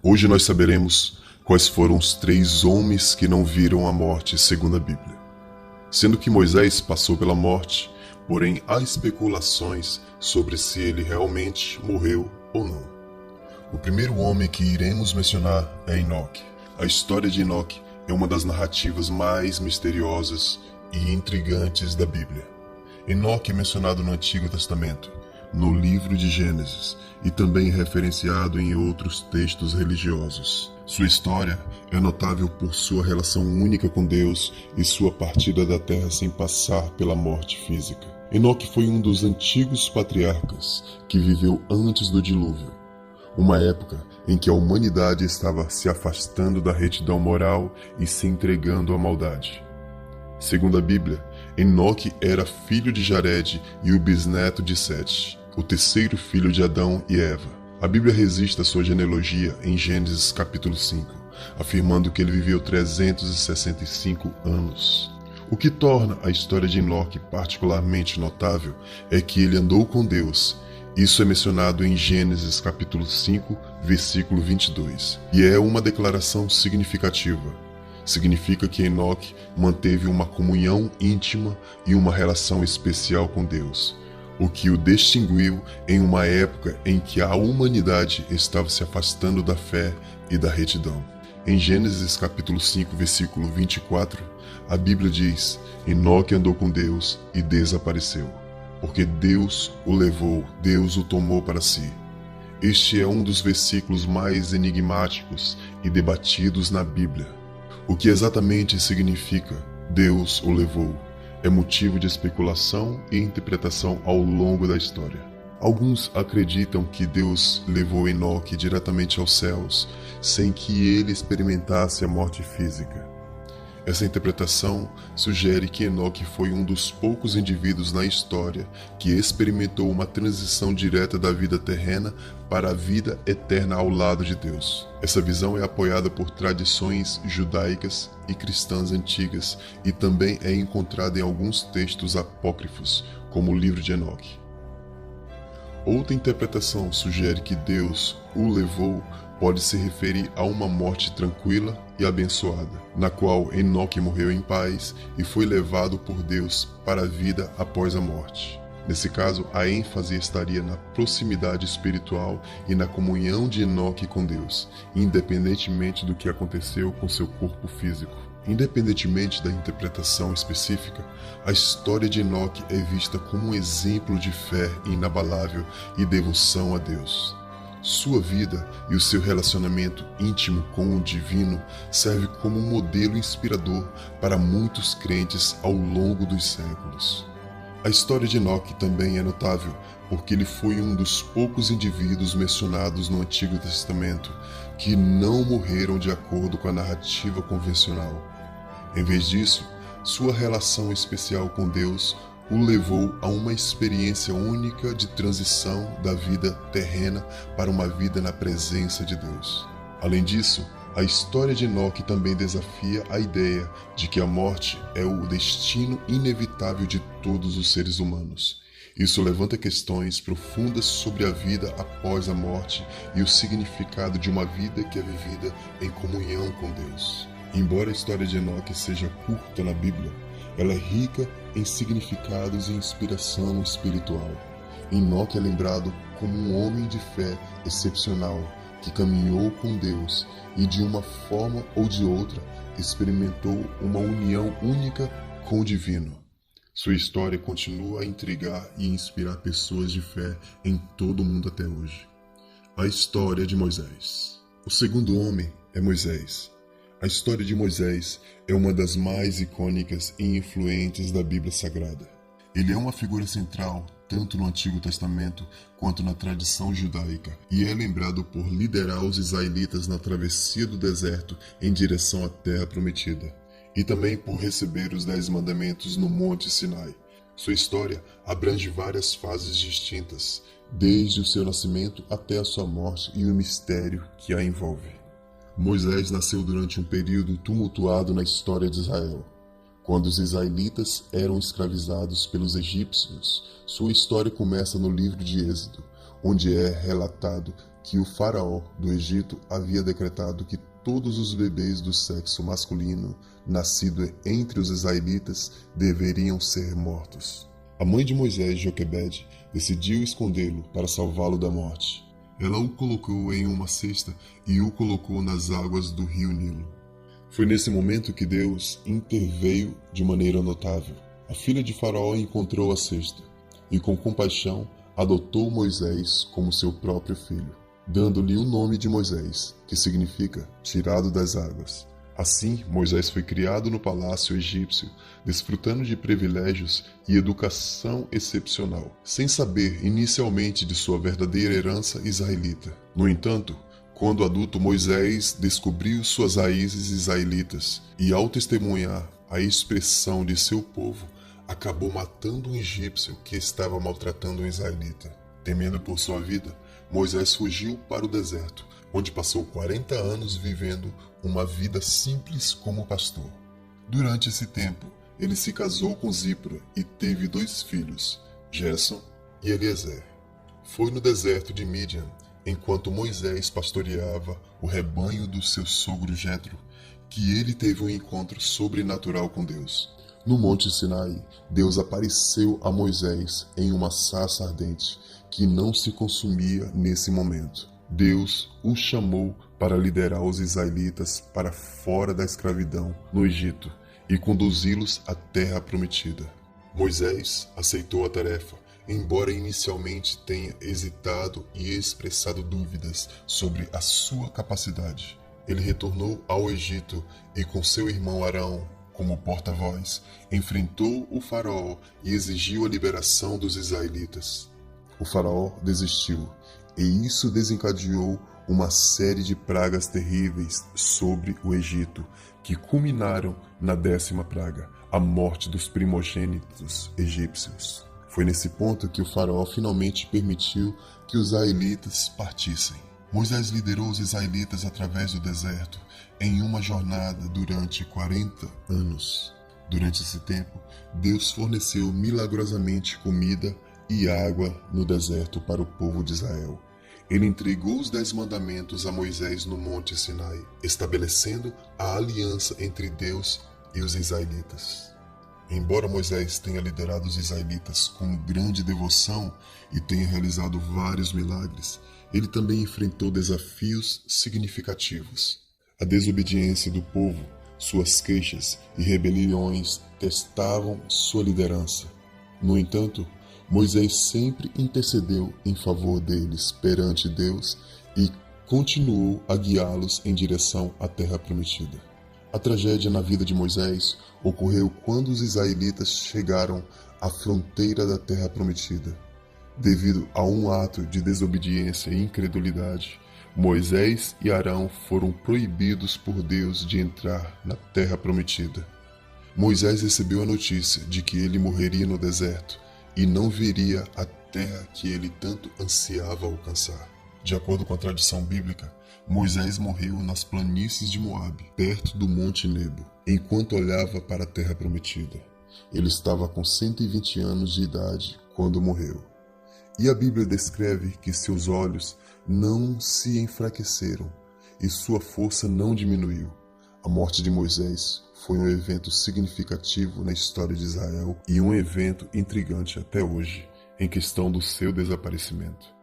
Hoje nós saberemos quais foram os 3 homens que não viram a morte segundo a Bíblia. Sendo que Moisés passou pela morte, porém há especulações sobre se ele realmente morreu ou não. O primeiro homem que iremos mencionar é Enoque. A história de Enoque é uma das narrativas mais misteriosas e intrigantes da Bíblia. Enoque é mencionado no Antigo Testamento, no livro de Gênesis, e também referenciado em outros textos religiosos. Sua história é notável por sua relação única com Deus e sua partida da terra sem passar pela morte física. Enoque foi um dos antigos patriarcas que viveu antes do dilúvio, uma época em que a humanidade estava se afastando da retidão moral e se entregando à maldade. Segundo a Bíblia, Enoque era filho de Jared e o bisneto de Sete, o terceiro filho de Adão e Eva. A Bíblia registra sua genealogia em Gênesis capítulo 5, afirmando que ele viveu 365 anos. O que torna a história de Enoque particularmente notável é que ele andou com Deus. Isso é mencionado em Gênesis capítulo 5, versículo 22, e é uma declaração significativa. Significa que Enoque manteve uma comunhão íntima e uma relação especial com Deus, o que o distinguiu em uma época em que a humanidade estava se afastando da fé e da retidão. Em Gênesis capítulo 5, versículo 24, a Bíblia diz: Enoque andou com Deus e desapareceu, porque Deus o levou, Deus o tomou para si. Este é um dos versículos mais enigmáticos e debatidos na Bíblia. O que exatamente significa Deus o levou é motivo de especulação e interpretação ao longo da história. Alguns acreditam que Deus levou Enoque diretamente aos céus, sem que ele experimentasse a morte física. Essa interpretação sugere que Enoque foi um dos poucos indivíduos na história que experimentou uma transição direta da vida terrena para a vida eterna ao lado de Deus. Essa visão é apoiada por tradições judaicas e cristãs antigas e também é encontrada em alguns textos apócrifos, como o livro de Enoque. Outra interpretação sugere que Deus o levou pode se referir a uma morte tranquila e abençoada, na qual Enoque morreu em paz e foi levado por Deus para a vida após a morte. Nesse caso, a ênfase estaria na proximidade espiritual e na comunhão de Enoque com Deus, independentemente do que aconteceu com seu corpo físico. Independentemente da interpretação específica, a história de Enoque é vista como um exemplo de fé inabalável e devoção a Deus. Sua vida e o seu relacionamento íntimo com o divino serve como um modelo inspirador para muitos crentes ao longo dos séculos. A história de Enoque também é notável porque ele foi um dos poucos indivíduos mencionados no Antigo Testamento que não morreram de acordo com a narrativa convencional. Em vez disso, sua relação especial com Deus o levou a uma experiência única de transição da vida terrena para uma vida na presença de Deus. Além disso, a história de Enoque também desafia a ideia de que a morte é o destino inevitável de todos os seres humanos. Isso levanta questões profundas sobre a vida após a morte e o significado de uma vida que é vivida em comunhão com Deus. Embora a história de Enoque seja curta na Bíblia, ela é rica em significados e inspiração espiritual. Enoque é lembrado como um homem de fé excepcional que caminhou com Deus e de uma forma ou de outra experimentou uma união única com o divino. Sua história continua a intrigar e inspirar pessoas de fé em todo o mundo até hoje. A história de Moisés. O segundo homem é Moisés. A história de Moisés é uma das mais icônicas e influentes da Bíblia Sagrada. Ele é uma figura central tanto no Antigo Testamento quanto na tradição judaica e é lembrado por liderar os israelitas na travessia do deserto em direção à Terra Prometida e também por receber os 10 mandamentos no Monte Sinai. Sua história abrange várias fases distintas, desde o seu nascimento até a sua morte e o mistério que a envolve. Moisés nasceu durante um período tumultuado na história de Israel. Quando os israelitas eram escravizados pelos egípcios, sua história começa no livro de Êxodo, onde é relatado que o faraó do Egito havia decretado que todos os bebês do sexo masculino nascido entre os israelitas deveriam ser mortos. A mãe de Moisés, Joquebede, decidiu escondê-lo para salvá-lo da morte. Ela o colocou em uma cesta e o colocou nas águas do rio Nilo. Foi nesse momento que Deus interveio de maneira notável. A filha de Faraó encontrou a cesta e, com compaixão, adotou Moisés como seu próprio filho, dando-lhe o nome de Moisés, que significa tirado das águas. Assim, Moisés foi criado no palácio egípcio, desfrutando de privilégios e educação excepcional, sem saber inicialmente de sua verdadeira herança israelita. No entanto, quando adulto, Moisés descobriu suas raízes israelitas e, ao testemunhar a expressão de seu povo, acabou matando um egípcio que estava maltratando um israelita. Temendo por sua vida, Moisés fugiu para o deserto, onde passou 40 anos vivendo uma vida simples como pastor. Durante esse tempo, ele se casou com Zípora e teve 2 filhos, Gerson e Eliezer. Foi no deserto de Midian, enquanto Moisés pastoreava o rebanho do seu sogro Jetro, que ele teve um encontro sobrenatural com Deus. No Monte Sinai, Deus apareceu a Moisés em uma sarça ardente que não se consumia nesse momento. Deus o chamou para liderar os israelitas para fora da escravidão no Egito e conduzi-los à terra prometida. Moisés aceitou a tarefa, embora inicialmente tenha hesitado e expressado dúvidas sobre a sua capacidade. Ele retornou ao Egito e, com seu irmão Arão como porta-voz, enfrentou o faraó e exigiu a liberação dos israelitas. O faraó desistiu, e isso desencadeou uma série de pragas terríveis sobre o Egito, que culminaram na 10ª praga, a morte dos primogênitos egípcios. Foi nesse ponto que o faraó finalmente permitiu que os israelitas partissem. Moisés liderou os israelitas através do deserto em uma jornada durante 40 anos. Durante esse tempo, Deus forneceu milagrosamente comida e água no deserto para o povo de Israel. Ele entregou os 10 mandamentos a Moisés no Monte Sinai, estabelecendo a aliança entre Deus e os israelitas. Embora Moisés tenha liderado os israelitas com grande devoção e tenha realizado vários milagres, ele também enfrentou desafios significativos. A desobediência do povo, suas queixas e rebeliões testavam sua liderança. No entanto, Moisés sempre intercedeu em favor deles perante Deus e continuou a guiá-los em direção à terra prometida. A tragédia na vida de Moisés ocorreu quando os israelitas chegaram à fronteira da terra prometida. Devido a um ato de desobediência e incredulidade, Moisés e Arão foram proibidos por Deus de entrar na terra prometida. Moisés recebeu a notícia de que ele morreria no deserto e não veria a terra que ele tanto ansiava alcançar. De acordo com a tradição bíblica, Moisés morreu nas planícies de Moabe, perto do Monte Nebo, enquanto olhava para a terra prometida. Ele estava com 120 anos de idade quando morreu. E a Bíblia descreve que seus olhos não se enfraqueceram e sua força não diminuiu. A morte de Moisés foi um evento significativo na história de Israel e um evento intrigante até hoje, em questão do seu desaparecimento.